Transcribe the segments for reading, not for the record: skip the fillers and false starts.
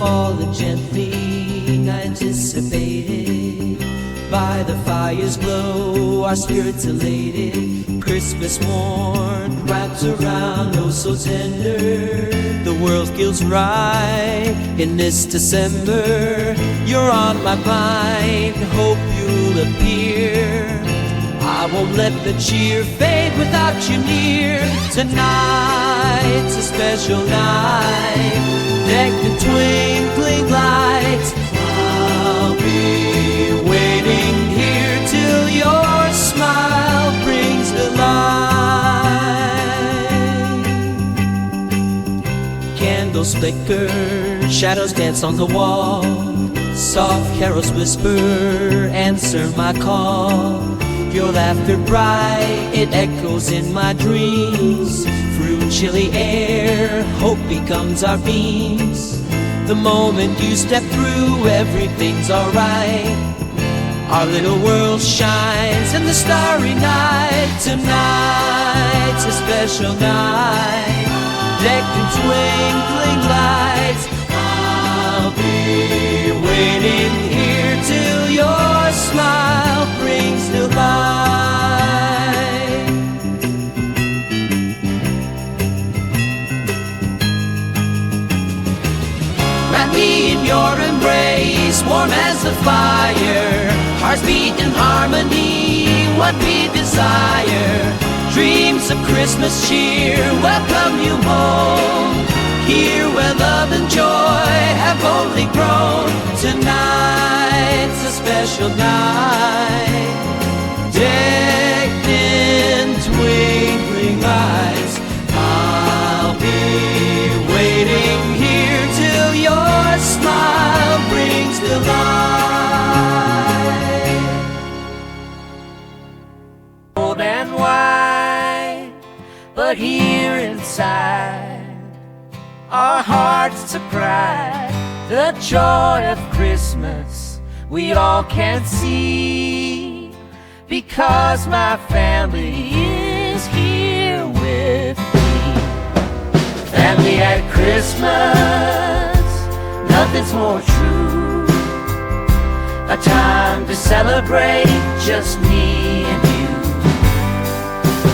falling gently, anticipated. By the fire's glow, our spirits elated. Christmas morn wraps around, oh so tender. The world feels right in this December. You're on my mind, hope you'll appear. I won't let the cheer fade without you near. Tonight's a special night, decked in twinkling lights. I'll be waiting here till your smile brings delight. Candles flicker, shadows dance on the wall. Soft carols whisper, answer my call. Your laughter bright, it echoes in my dreams. Through chilly air, hope becomes our beams. The moment you step through, everything's alright. Our little world shines in the starry night. Tonight's a special night, decked in twinkling lights. I'll be waiting here till your smile brings new light. Wrap me in your embrace, warm as the fire. Hearts beat in harmony, what we desire. Dreams of Christmas cheer welcome you home. Here where love and joy have only grown. Tonight's a special night, decked in twinkling lights. I'll be waiting here till your smile brings delight. Old and white, but here inside our hearts to cry, the joy of Christmas we all can see, because my family is here with me. Family at Christmas, nothing's more true. A time to celebrate, just me and you.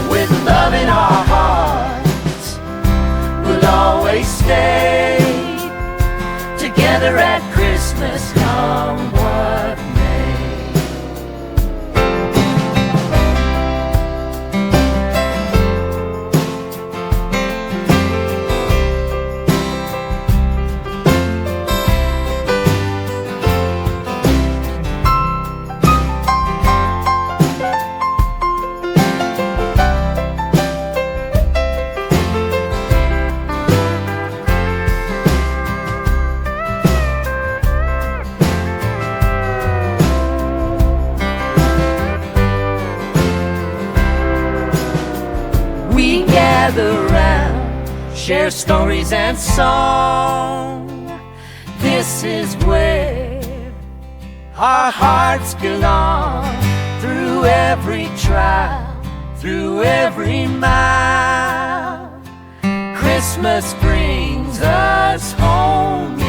With love in our hearts, we'll always stay together at Christmas, come what may. Around, share stories and song. This is where our hearts belong. Through every trial, through every mile, Christmas brings us home.